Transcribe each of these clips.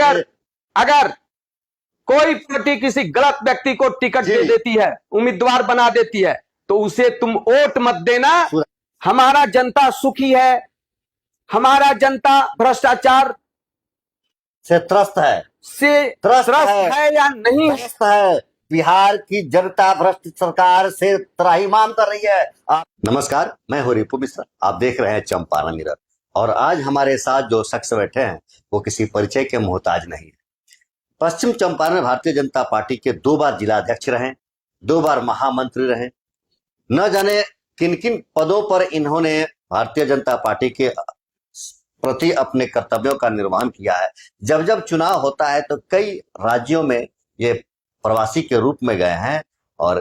अगर अगर कोई पार्टी किसी गलत व्यक्ति को टिकट दे देती है, उम्मीदवार बना देती है, तो उसे तुम वोट मत देना। हमारा जनता सुखी है, हमारा जनता भ्रष्टाचार से त्रस्त है या नहीं है। बिहार की जनता भ्रष्ट सरकार से त्राहिमाम कर रही है। नमस्कार, मैं हूं रिपु मिश्रा, आप देख रहे हैं चंपारण मिरर। और आज हमारे साथ जो शख्स बैठे हैं वो किसी परिचय के मोहताज नहीं है। पश्चिम चंपारण में भारतीय जनता पार्टी के 2 बार जिलाध्यक्ष रहे, 2 बार महामंत्री रहे। न जाने किन किन पदों पर इन्होंने भारतीय जनता पार्टी के प्रति अपने कर्तव्यों का निर्वहन किया है। जब जब चुनाव होता है तो कई राज्यों में ये प्रवासी के रूप में गए हैं और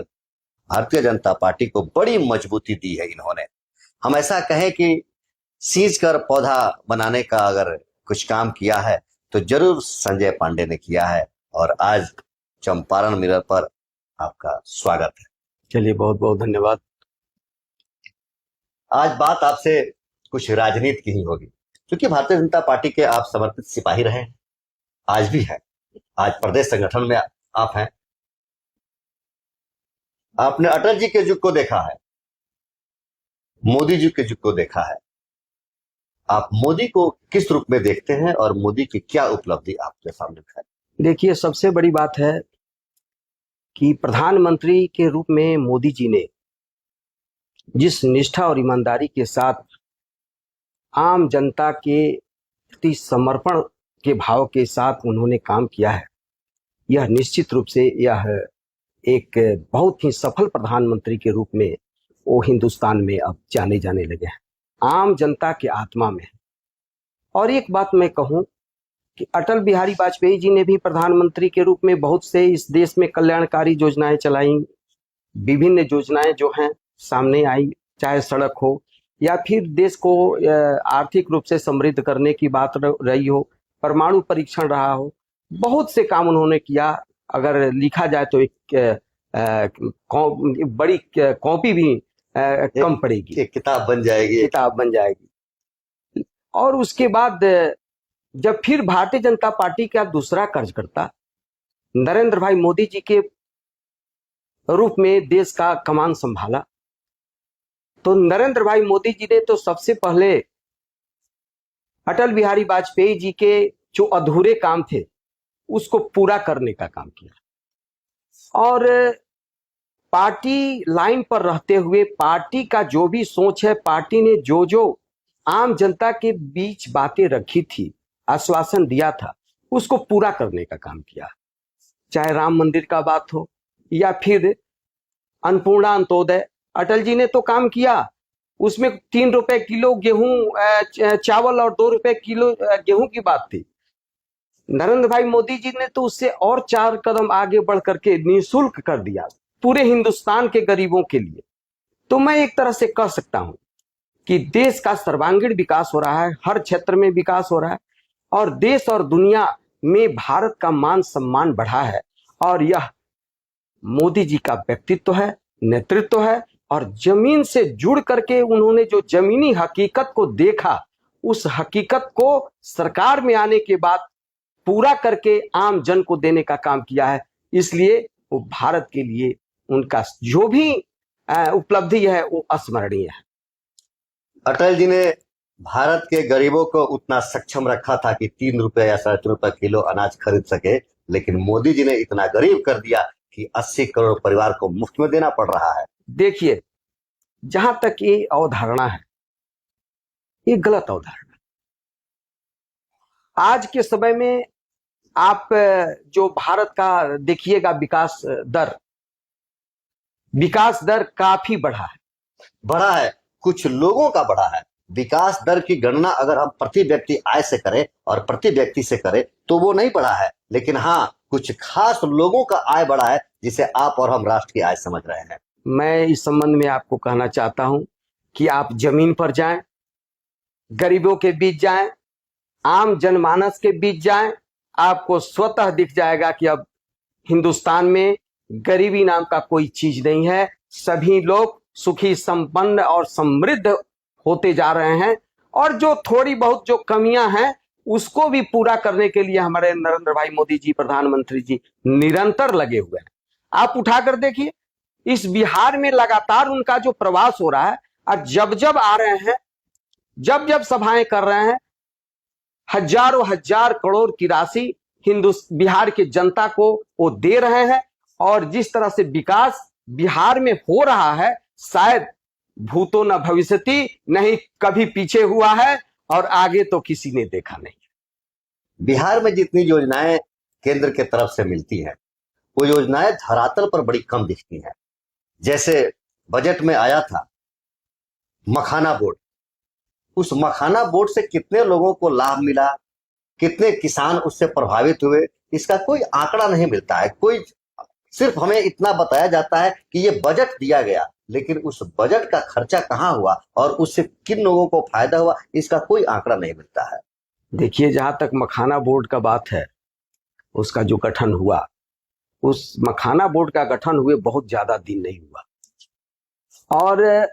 भारतीय जनता पार्टी को बड़ी मजबूती दी है इन्होंने। हम ऐसा कहें कि सींच कर पौधा बनाने का अगर कुछ काम किया है तो जरूर संजय पांडे ने किया है। और आज चंपारण मिरर पर आपका स्वागत है। चलिए, बहुत बहुत धन्यवाद। आज बात आपसे कुछ राजनीति की ही होगी, क्योंकि भारतीय जनता पार्टी के आप समर्पित सिपाही रहे हैं, आज भी हैं। आज प्रदेश संगठन में आप हैं। आपने अटल जी के युग को देखा है, मोदी जी के युग को देखा है। आप मोदी को किस रूप में देखते हैं और मोदी की क्या उपलब्धि आपके सामने है? देखिए, सबसे बड़ी बात है कि प्रधानमंत्री के रूप में मोदी जी ने जिस निष्ठा और ईमानदारी के साथ आम जनता के प्रति समर्पण के भाव के साथ उन्होंने काम किया है, यह निश्चित रूप से यह एक बहुत ही सफल प्रधानमंत्री के रूप में वो हिंदुस्तान में अब जाने जाने लगे हैं, आम जनता के आत्मा में। और एक बात मैं कहूं कि अटल बिहारी वाजपेयी जी ने भी प्रधानमंत्री के रूप में बहुत से इस देश में कल्याणकारी योजनाएं चलाई। विभिन्न योजनाएं जो हैं सामने आई, चाहे सड़क हो या फिर देश को आर्थिक रूप से समृद्ध करने की बात रही हो, परमाणु परीक्षण रहा हो, बहुत से काम उन्होंने किया। अगर लिखा जाए तो एक बड़ी कॉपी भी कम पड़ेगी, किताब बन जाएगी। और उसके बाद जब फिर भारतीय जनता पार्टी का दूसरा कार्यकर्ता नरेंद्र भाई मोदी जी के रूप में देश का कमान संभाला, तो नरेंद्र भाई मोदी जी ने तो सबसे पहले अटल बिहारी वाजपेयी जी के जो अधूरे काम थे उसको पूरा करने का काम किया। और पार्टी लाइन पर रहते हुए पार्टी का जो भी सोच है, पार्टी ने जो जो आम जनता के बीच बातें रखी थी, आश्वासन दिया था, उसको पूरा करने का काम किया। चाहे राम मंदिर का बात हो या फिर अन्नपूर्णा अंत्योदय, अटल जी ने तो काम किया। उसमें 3 रुपए किलो गेहूं चावल और 2 रुपए किलो गेहूं की बात थी। नरेंद्र भाई मोदी जी ने तो उससे और 4 कदम आगे बढ़ करके निःशुल्क कर दिया पूरे हिंदुस्तान के गरीबों के लिए। तो मैं एक तरह से कह सकता हूं कि देश का सर्वांगीण विकास हो रहा है, हर क्षेत्र में विकास हो रहा है और देश और दुनिया में भारत का मान सम्मान बढ़ा है। और यह मोदी जी का व्यक्तित्व है, नेतृत्व है। और जमीन से जुड़ करके उन्होंने जो जमीनी हकीकत को देखा, उस हकीकत को सरकार में आने के बाद पूरा करके आम जन को देने का काम किया है। इसलिए वो भारत के लिए उनका जो भी उपलब्धि है वो अस्मरणीय है। अटल जी ने भारत के गरीबों को उतना सक्षम रखा था कि 3 रुपए या 3.5 रुपए किलो अनाज खरीद सके, लेकिन मोदी जी ने इतना गरीब कर दिया कि 80 करोड़ परिवार को मुफ्त में देना पड़ रहा है। देखिए, जहां तक ये अवधारणा है, ये गलत अवधारणा। आज के समय में आप जो भारत का देखिएगा विकास दर काफी बढ़ा है। कुछ लोगों का बढ़ा है। विकास दर की गणना अगर हम प्रति व्यक्ति आय से करें और प्रति व्यक्ति से करें तो वो नहीं बढ़ा है, लेकिन हाँ, कुछ खास लोगों का आय बढ़ा है जिसे आप और हम राष्ट्र की आय समझ रहे हैं। मैं इस संबंध में आपको कहना चाहता हूं कि आप जमीन पर जाएं, गरीबों के बीच जाएं, आम जनमानस के बीच जाएं, आपको स्वतः दिख जाएगा कि अब हिंदुस्तान में गरीबी नाम का कोई चीज नहीं है। सभी लोग सुखी, संपन्न और समृद्ध होते जा रहे हैं। और जो थोड़ी बहुत जो कमियां हैं उसको भी पूरा करने के लिए हमारे नरेंद्र भाई मोदी जी, प्रधानमंत्री जी निरंतर लगे हुए हैं। आप उठाकर देखिए, इस बिहार में लगातार उनका जो प्रवास हो रहा है, और जब जब आ रहे हैं, जब जब सभाएं कर रहे हैं, हजारों हजार करोड़ की राशि बिहार की जनता को वो दे रहे हैं। और जिस तरह से विकास बिहार में हो रहा है, शायद भूतो न भविष्यति, नहीं कभी पीछे हुआ है और आगे तो किसी ने देखा नहीं। बिहार में जितनी योजनाएं केंद्र के तरफ से मिलती हैं, वो योजनाएं धरातल पर बड़ी कम दिखती हैं। जैसे बजट में आया था मखाना बोर्ड, उस मखाना बोर्ड से कितने लोगों को लाभ मिला, कितने किसान उससे प्रभावित हुए, इसका कोई आंकड़ा नहीं मिलता है। कोई सिर्फ हमें इतना बताया जाता है कि ये बजट दिया गया, लेकिन उस बजट का खर्चा कहाँ हुआ और उससे किन लोगों को फायदा हुआ, इसका कोई आंकड़ा नहीं मिलता है। देखिए, जहां तक मखाना बोर्ड का बात है, उसका जो गठन हुआ, उस मखाना बोर्ड का गठन हुए बहुत ज्यादा दिन नहीं हुआ और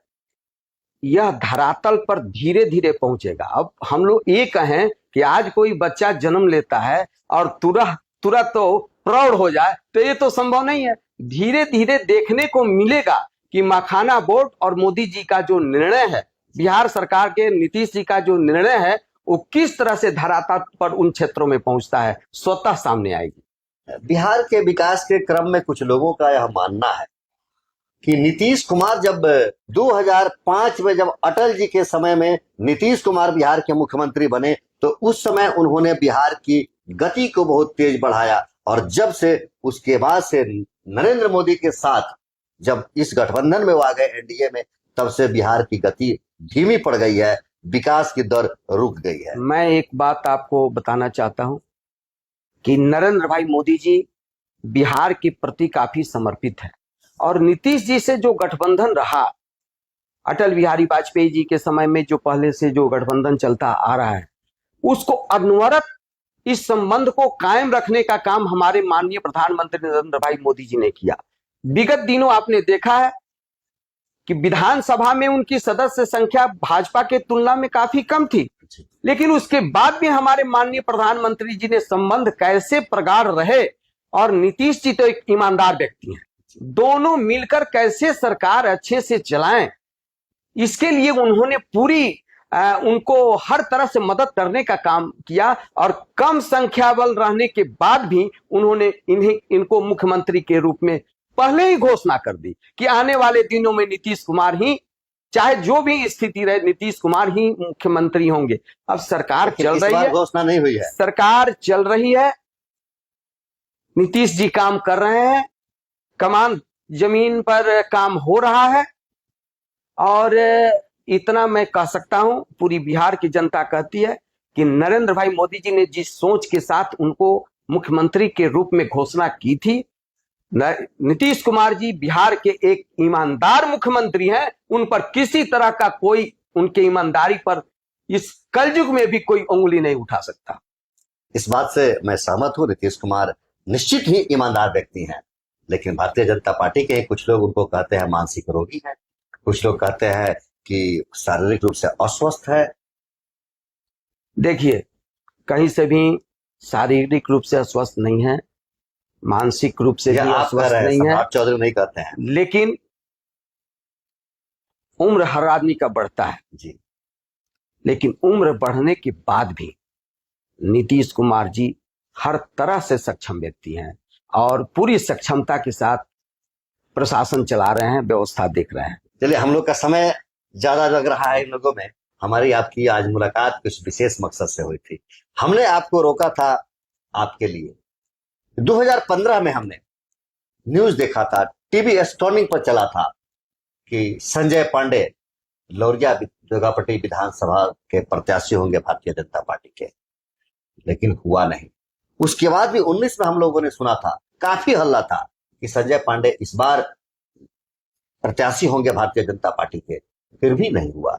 यह धरातल पर धीरे धीरे पहुंचेगा। अब हम लोग ये कहें कि आज कोई बच्चा जन्म लेता है और तुरंत तो प्रौढ़ हो जाए, तो ये तो संभव नहीं है। धीरे धीरे देखने को मिलेगा कि मखाना बोर्ड और मोदी जी का जो निर्णय है, बिहार सरकार के नीतीश जी का जो निर्णय है, वो किस तरह से धरातल पर उन क्षेत्रों में पहुंचता है, स्वतः सामने आएगी। बिहार के विकास के क्रम में कुछ लोगों का यह मानना है कि नीतीश कुमार जब 2005 में जब अटल जी के समय में नीतीश कुमार बिहार के मुख्यमंत्री बने, तो उस समय उन्होंने बिहार की गति को बहुत तेज बढ़ाया। और जब से उसके बाद से नरेंद्र मोदी के साथ जब इस गठबंधन में वो आ गए एनडीए में, तब से बिहार की गति धीमी पड़ गई है, विकास की दर रुक गई है। मैं एक बात आपको बताना चाहता हूं कि नरेंद्र भाई मोदी जी बिहार के प्रति काफी समर्पित है और नीतीश जी से जो गठबंधन रहा, अटल बिहारी वाजपेयी जी के समय में जो पहले से जो गठबंधन चलता आ रहा है, उसको अनवरत इस संबंध को कायम रखने का काम हमारे माननीय प्रधानमंत्री नरेंद्र भाई मोदी जी ने किया। विगत दिनों आपने देखा है कि विधानसभा में उनकी सदस्य संख्या भाजपा के तुलना में काफी कम थी, लेकिन उसके बाद भी हमारे माननीय प्रधानमंत्री जी ने संबंध कैसे प्रगाढ़ रहे। और नीतीश जी तो एक ईमानदार व्यक्ति हैं, दोनों मिलकर कैसे सरकार अच्छे से चलाएं, इसके लिए उन्होंने पूरी उनको हर तरह से मदद करने का काम किया। और कम संख्या बल रहने के बाद भी उन्होंने इनको मुख्यमंत्री के रूप में पहले ही घोषणा कर दी कि आने वाले दिनों में नीतीश कुमार ही, चाहे जो भी स्थिति रहे, नीतीश कुमार ही मुख्यमंत्री होंगे। अब सरकार चल रही है, घोषणा नहीं हुई है, सरकार चल रही है, नीतीश जी काम कर रहे हैं, कमान जमीन पर काम हो रहा है। और इतना मैं कह सकता हूं, पूरी बिहार की जनता कहती है कि नरेंद्र भाई मोदी जी ने जिस सोच के साथ उनको मुख्यमंत्री के रूप में घोषणा की थी, नीतीश कुमार जी बिहार के एक ईमानदार मुख्यमंत्री हैं। उन पर किसी तरह का कोई, उनके ईमानदारी पर इस कलयुग में भी कोई उंगली नहीं उठा सकता। इस बात से मैं सहमत हूं। नीतीश कुमार निश्चित ही ईमानदार व्यक्ति हैं, लेकिन भारतीय जनता पार्टी के कुछ लोग उनको कहते हैं मानसिक रोगी है, कुछ लोग कहते हैं कि शारीरिक रूप से अस्वस्थ है। देखिए, कहीं से भी शारीरिक रूप से अस्वस्थ नहीं है, मानसिक रूप से भी अस्वस्थ नहीं है, चौधरी नहीं कहते हैं, लेकिन उम्र हर आदमी का बढ़ता है जी। लेकिन उम्र बढ़ने के बाद भी नीतीश कुमार जी हर तरह से सक्षम व्यक्ति हैं और पूरी सक्षमता के साथ प्रशासन चला रहे हैं, व्यवस्था देख रहे हैं। चलिए, हम लोग का समय ज्यादा लग रहा है इन लोगों में। हमारी आपकी आज मुलाकात कुछ विशेष मकसद से हुई थी। हमने आपको रोका था आपके लिए। 2015 में हमने न्यूज देखा था, टीवी स्टॉर्मिंग पर चला था कि संजय पांडे लौरिया जोगापट्टी विधानसभा के प्रत्याशी होंगे भारतीय जनता पार्टी के, लेकिन हुआ नहीं। उसके बाद भी 19 में हम लोगों ने सुना था, काफी हल्ला था कि संजय पांडे इस बार प्रत्याशी होंगे भारतीय जनता पार्टी के, फिर भी नहीं हुआ।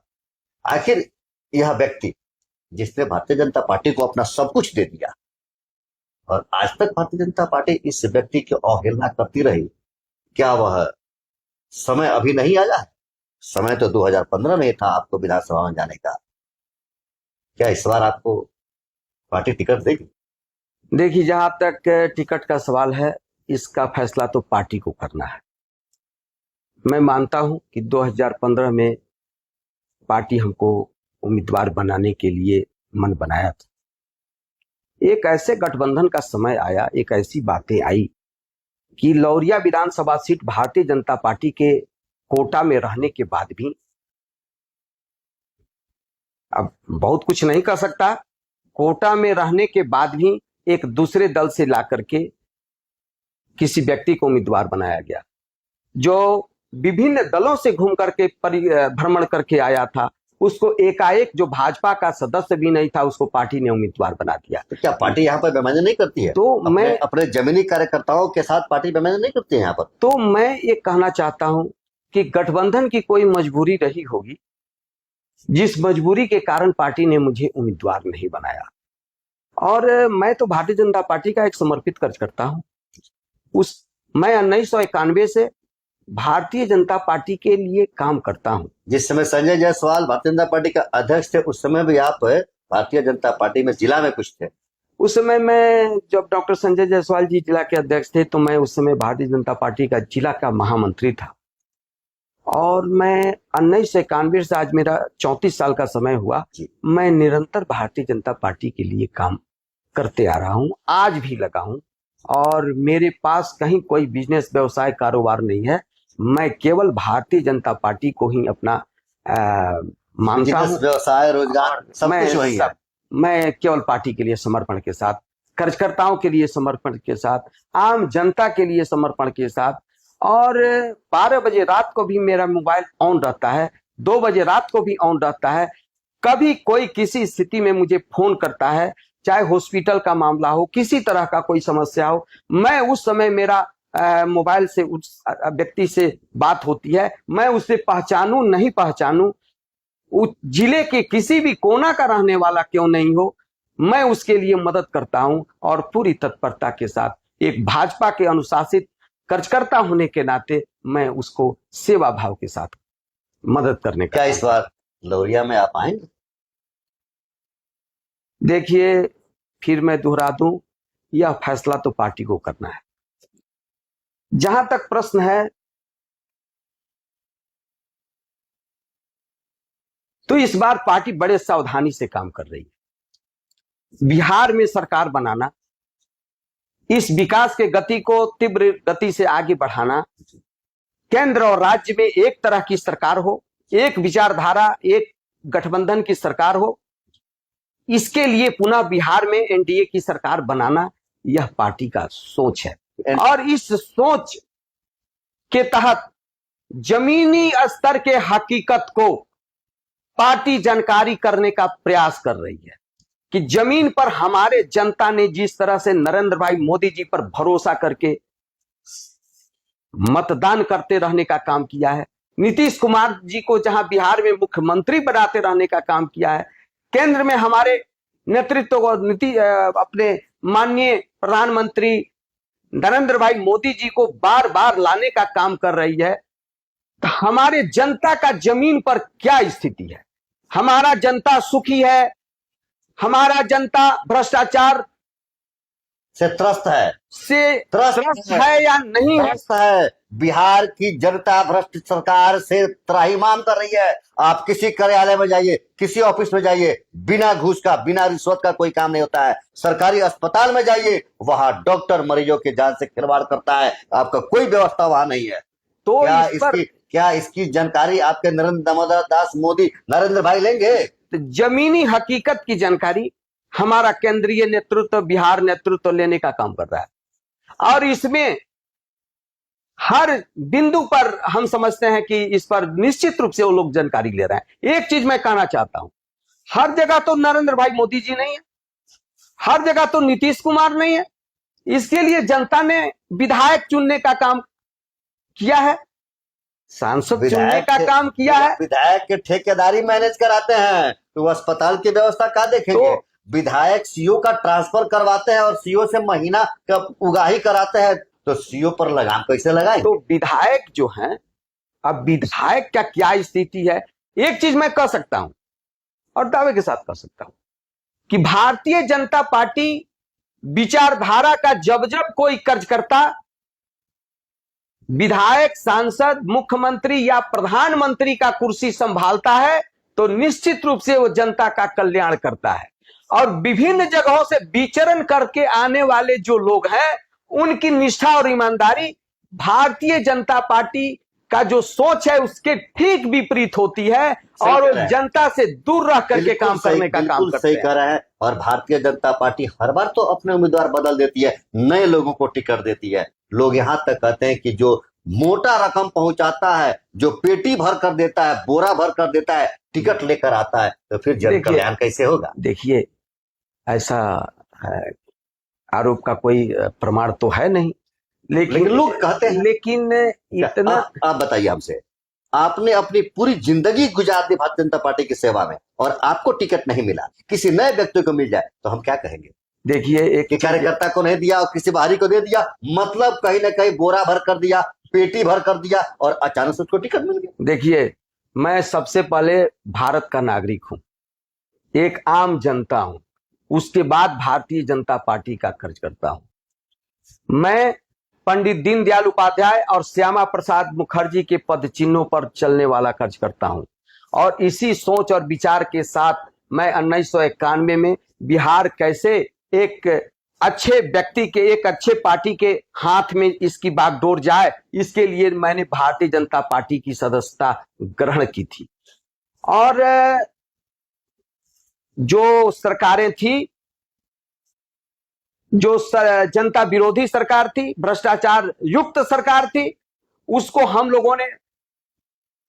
आखिर यह व्यक्ति जिसने भारतीय जनता पार्टी को अपना सब कुछ दे दिया और आज तक भारतीय जनता पार्टी इस व्यक्ति की अवहेलना करती रही, क्या वह समय अभी नहीं आया है? समय तो 2015 में था आपको विधानसभा में जाने का। क्या इस बार आपको पार्टी टिकट देगी? देखिए, जहां तक टिकट का सवाल है, इसका फैसला तो पार्टी को करना है। मैं मानता हूं कि 2015 में पार्टी हमको उम्मीदवार बनाने के लिए मन बनाया था। एक ऐसे गठबंधन का समय आया, एक ऐसी बातें आई कि लौरिया विधानसभा सीट भारतीय जनता पार्टी के कोटा में रहने के बाद भी, अब बहुत कुछ नहीं कर सकता, कोटा में रहने के बाद भी एक दूसरे दल से ला करके किसी व्यक्ति को उम्मीदवार बनाया गया, जो विभिन्न दलों से घूम करके भ्रमण करके आया था। उसको एकाएक, जो भाजपा का सदस्य भी नहीं था, उसको पार्टी ने उम्मीदवार बना दिया। तो क्या पार्टी यहाँ पर बेईमानी नहीं करती है? तो मैं अपने जमीनी कार्यकर्ताओं के साथ पार्टी बेईमानी नहीं करती है यहाँ पर? तो मैं ये कहना चाहता हूं कि गठबंधन की कोई मजबूरी रही होगी, जिस मजबूरी के कारण पार्टी ने मुझे उम्मीदवार नहीं बनाया। और मैं तो भारतीय जनता पार्टी का एक समर्पित कार्यकर्ता हूं। मैं 1991 से भारतीय जनता पार्टी के लिए काम करता हूं। जिस समय संजय जायसवाल भारतीय जनता पार्टी का अध्यक्ष थे, उस समय भी आप भारतीय जनता पार्टी में जिला में कुछ थे? उस समय मैं, जब डॉक्टर संजय जायसवाल जी जिला के अध्यक्ष थे, तो मैं उस समय भारतीय जनता पार्टी का जिला का महामंत्री था। और मैं 1991 से आज मेरा 34 साल का समय हुआ, मैं निरंतर भारतीय जनता पार्टी के लिए काम करते आ रहा हूं, आज भी लगा हूं। और मेरे पास कहीं कोई बिजनेस, व्यवसाय, कारोबार नहीं है। मैं केवल भारतीय जनता पार्टी को ही अपना मानता हूं। व्यवसाय, रोजगार, सब कुछ वही है। मैं केवल पार्टी के लिए समर्पण के साथ, कार्यकर्ताओं के लिए समर्पण के साथ, आम जनता के लिए समर्पण के साथ। और 12 बजे रात को भी मेरा मोबाइल ऑन रहता है, 2 बजे रात को भी ऑन रहता है। कभी कोई किसी स्थिति में मुझे फोन करता है, चाहे हॉस्पिटल का मामला हो, किसी तरह का कोई समस्या हो, मैं उस समय मेरा मोबाइल से उस व्यक्ति से बात होती है। मैं उसे पहचानूं नहीं पहचानूं, उस जिले के किसी भी कोना का रहने वाला क्यों नहीं हो, मैं उसके लिए मदद करता हूं। और पूरी तत्परता के साथ, एक भाजपा के अनुशासित कार्यकर्ता होने के नाते, मैं उसको सेवा भाव के साथ मदद करने का। क्या इस बार लौरिया में आप आएंगे? देखिए, फिर मैं दोहरा दूं, यह फैसला तो पार्टी को करना है। जहां तक प्रश्न है, तो इस बार पार्टी बड़े सावधानी से काम कर रही है। बिहार में सरकार बनाना, इस विकास के गति को तीव्र गति से आगे बढ़ाना, केंद्र और राज्य में एक तरह की सरकार हो, एक विचारधारा, एक गठबंधन की सरकार हो, इसके लिए पुनः बिहार में एनडीए की सरकार बनाना, यह पार्टी का सोच है। और इस सोच के तहत जमीनी स्तर के हकीकत को पार्टी जानकारी करने का प्रयास कर रही है कि जमीन पर हमारे जनता ने जिस तरह से नरेंद्र भाई मोदी जी पर भरोसा करके मतदान करते रहने का काम किया है, नीतीश कुमार जी को जहां बिहार में मुख्यमंत्री बनाते रहने का काम किया है, केंद्र में हमारे नेतृत्व को अपने माननीय प्रधानमंत्री नरेंद्र भाई मोदी जी को बार बार लाने का काम कर रही है, तो हमारे जनता का जमीन पर क्या स्थिति है? हमारा जनता सुखी है? हमारा जनता भ्रष्टाचार से त्रस्त है या नहीं है? बिहार की जनता भ्रष्ट सरकार से त्राहिमाम कर रही है। आप किसी कार्यालय में जाइए, किसी ऑफिस में जाइए, बिना घूस का, बिना रिश्वत का कोई काम नहीं होता है। सरकारी अस्पताल में जाइए, वहां डॉक्टर मरीजों के जान से खिलवाड़ करता है, आपका कोई व्यवस्था वहां नहीं है। तो क्या इसकी जानकारी आपके नरेंद्र दामोदर दास मोदी, नरेंद्र भाई लेंगे? तो जमीनी हकीकत की जानकारी हमारा केंद्रीय नेतृत्व, बिहार नेतृत्व लेने का काम कर रहा है। और इसमें हर बिंदु पर हम समझते हैं कि इस पर निश्चित रूप से वो लोग जानकारी ले रहे हैं। एक चीज मैं कहना चाहता हूं, हर जगह तो नरेंद्र भाई मोदी जी नहीं है, हर जगह तो नीतीश कुमार नहीं है। इसके लिए जनता ने विधायक चुनने का काम किया है, सांसद चुनने का काम किया है। विधायक के ठेकेदारी मैनेज कराते हैं, तो अस्पताल की व्यवस्था क्या देखेंगे? तो विधायक सीओ का ट्रांसफर करवाते हैं और सीओ से महीना का उगाही कराते हैं, तो सीओ पर लगाम कैसे लगाएं? तो विधायक जो हैं, अब विधायक का क्या स्थिति है, एक चीज मैं कह सकता हूं और दावे के साथ कह सकता हूं, कि भारतीय जनता पार्टी विचारधारा का जब जब कोई कार्यकर्ता विधायक, सांसद, मुख्यमंत्री या प्रधानमंत्री का कुर्सी संभालता है तो निश्चित रूप से वो जनता का कल्याण करता है। और विभिन्न जगहों से विचरण करके आने वाले जो लोग हैं उनकी निष्ठा और ईमानदारी भारतीय जनता पार्टी का जो सोच है उसके ठीक विपरीत होती है और वो जनता से दूर रह करके काम करने का काम करते सही हैं। कह रहे हैं। और भारतीय जनता पार्टी हर बार तो अपने उम्मीदवार बदल देती है, नए लोगों को टिकट देती है। लोग यहाँ तक कहते हैं कि जो मोटा रकम पहुंचाता है, जो पेटी भर कर देता है, बोरा भर कर देता है, टिकट लेकर आता है, तो फिर जन कल्याण कैसे होगा? देखिए, ऐसा आरोप का कोई प्रमाण तो है नहीं, लेकिन लोग कहते हैं। लेकिन इतना आप बताइए हमसे, आपने अपनी पूरी जिंदगी गुजार दी भारतीय जनता पार्टी की सेवा में और आपको टिकट नहीं मिला, किसी नए व्यक्ति को मिल जाए तो हम क्या कहेंगे? देखिए, एक कार्यकर्ता को नहीं दिया और किसी बाहरी को दे दिया, मतलब कहीं ना कहीं बोरा भर कर दिया, पेटी भर कर दिया और अचानक से उसको टिकट मिल गया। देखिए, मैं सबसे पहले भारत का नागरिक हूं, एक आम जनता हूं, उसके बाद भारतीय जनता पार्टी का कार्यकर्ता हूं। मैं पंडित दीनदयाल उपाध्याय और श्यामा प्रसाद मुखर्जी के पद चिन्हों पर चलने वाला कार्यकर्ता हूं और इसी सोच और विचार के साथ मैं 1991 में बिहार कैसे एक अच्छे व्यक्ति के, एक अच्छे पार्टी के हाथ में इसकी बागडोर जाए, इसके लिए मैंने भारतीय जनता पार्टी की सदस्यता ग्रहण की थी। और जो सरकारें थी, जो जनता विरोधी सरकार थी, भ्रष्टाचार युक्त सरकार थी, उसको हम लोगों ने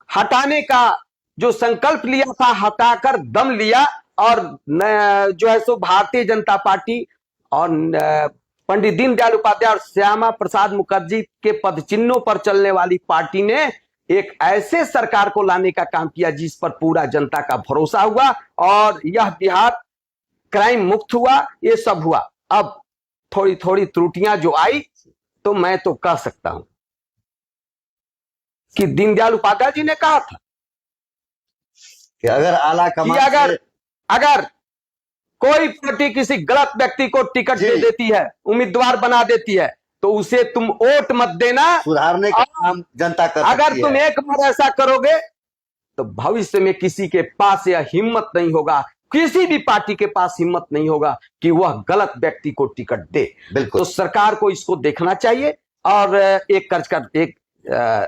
हटाने का जो संकल्प लिया था, हटाकर दम लिया और जो है सो भारतीय जनता पार्टी और पंडित दीनदयाल उपाध्याय और श्यामा प्रसाद मुखर्जी के पद चिन्हों पर चलने वाली पार्टी ने एक ऐसे सरकार को लाने का काम किया जिस पर पूरा जनता का भरोसा हुआ और यह बिहार क्राइम मुक्त हुआ, ये सब हुआ। अब थोड़ी थोड़ी त्रुटियां जो आई तो मैं तो कह सकता हूं कि दीनदयाल उपाध्याय जी ने कहा था कि अगर आला कमान अगर कोई पार्टी किसी गलत व्यक्ति को टिकट दे देती है, उम्मीदवार बना देती है, तो उसे तुम वोट मत देना, सुधारने का काम जनता कर सकती है। अगर तुम एक बार ऐसा करोगे तो भविष्य में किसी के पास यह हिम्मत नहीं होगा, किसी भी पार्टी के पास हिम्मत नहीं होगा कि वह गलत व्यक्ति को टिकट दे। तो सरकार को इसको देखना चाहिए और एक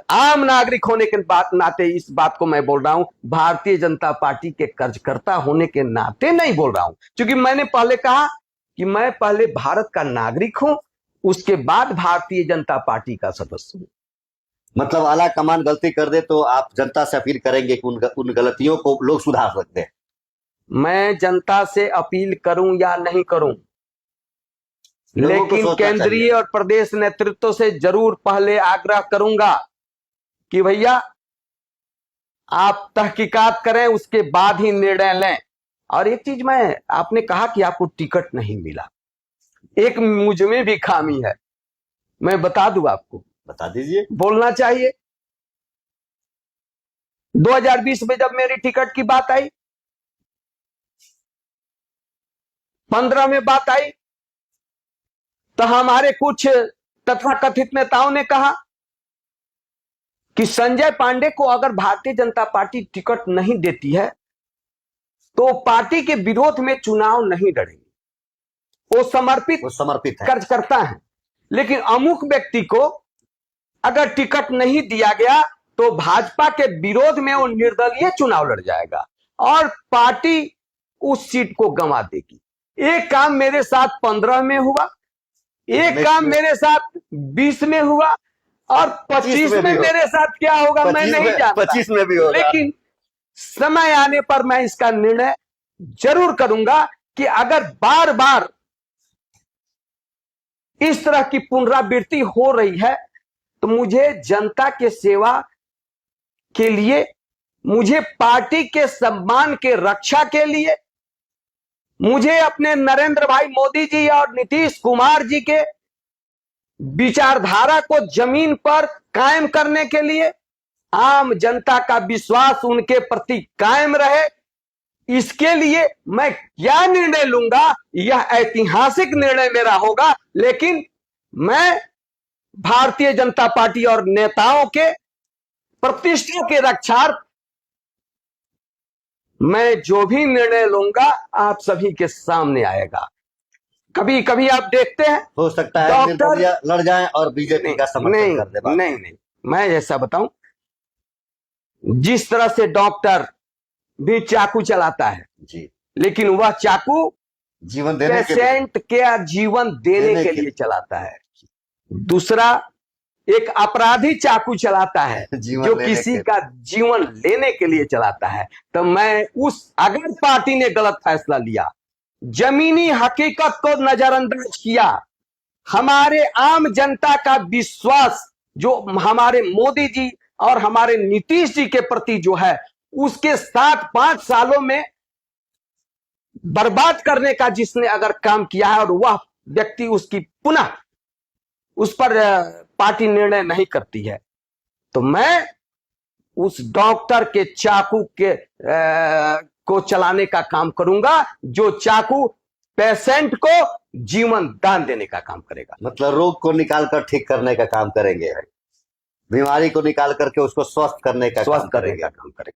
आम नागरिक होने के नाते इस बात को मैं बोल रहा हूं, भारतीय जनता पार्टी के कार्यकर्ता होने के नाते नहीं बोल रहा हूं, क्योंकि मैंने पहले कहा कि मैं पहले भारत का नागरिक हूं, उसके बाद भारतीय जनता पार्टी का सदस्य हूं। मतलब आला कमान गलती कर दे तो आप जनता से अपील करेंगे कि उन गलतियों को लोग सुधार सकते हैं? मैं जनता से अपील करूं या नहीं करूं, लेकिन केंद्रीय और प्रदेश नेतृत्व से जरूर पहले आग्रह करूंगा कि भैया आप तहकीकात करें, उसके बाद ही निर्णय लें। और एक चीज, मैं आपने कहा कि आपको टिकट नहीं मिला, एक मुझ में भी खामी है, मैं बता दूं आपको। बता दीजिए। बोलना चाहिए। 2020 में जब मेरी टिकट की बात आई, 15 में बात आई, तो हमारे कुछ तथाकथित नेताओं ने कहा कि संजय पांडे को अगर भारतीय जनता पार्टी टिकट नहीं देती है तो पार्टी के विरोध में चुनाव नहीं लड़ेंगे। वो समर्पित कार्यकर्ता हैं, लेकिन अमुक व्यक्ति को अगर टिकट नहीं दिया गया तो भाजपा के विरोध में वो निर्दलीय चुनाव लड़ जाएगा और पार्टी उस सीट को गंवा देगी। एक काम मेरे साथ 15 में हुआ, एक काम मेरे साथ 20 में हुआ और 25 में मेरे साथ क्या होगा मैं नहीं जानता। 25 में भी होगा। लेकिन समय आने पर मैं इसका निर्णय जरूर करूंगा कि अगर बार बार इस तरह की पुनरावृत्ति हो रही है तो मुझे जनता के सेवा के लिए, मुझे पार्टी के सम्मान के रक्षा के लिए, मुझे अपने नरेंद्र भाई मोदी जी और नीतीश कुमार जी के विचारधारा को जमीन पर कायम करने के लिए, आम जनता का विश्वास उनके प्रति कायम रहे, इसके लिए मैं क्या निर्णय लूंगा, यह ऐतिहासिक निर्णय मेरा होगा, लेकिन मैं भारतीय जनता पार्टी और नेताओं के प्रतिष्ठा के रक्षार्थ मैं जो भी निर्णय लूंगा आप सभी के सामने आएगा। कभी कभी आप देखते हैं हो सकता है डॉक्टर निर्दलीय लड़ जाएं और बीजेपी का समर्थन कर दे बाद में। नहीं, मैं ऐसा बताऊं, जिस तरह से डॉक्टर भी चाकू चलाता है, जी, लेकिन वह चाकू जीवन देने के लिए। पेशेंट के जीवन देने के लिए चलाता है। दूसरा, एक अपराधी चाकू चलाता है जीवन जो लेने किसी के- का जीवन लेने के लिए चलाता है। तो मैं अगर पार्टी ने गलत फैसला लिया, जमीनी हकीकत को नजरअंदाज किया, हमारे आम जनता का विश्वास जो हमारे मोदी जी और हमारे नीतीश जी के प्रति जो है, उसके साथ 5 सालों में बर्बाद करने का जिसने अगर काम किया है और वह व्यक्ति उसकी पुनः उस पर पार्टी निर्णय नहीं करती है, तो मैं उस डॉक्टर के चाकू के को चलाने का काम करूंगा, जो चाकू पेशेंट को जीवन दान देने का काम करेगा। मतलब रोग को निकाल कर ठीक करने का काम करेंगे, बीमारी को निकाल करके उसको स्वस्थ करने का काम करेंगे।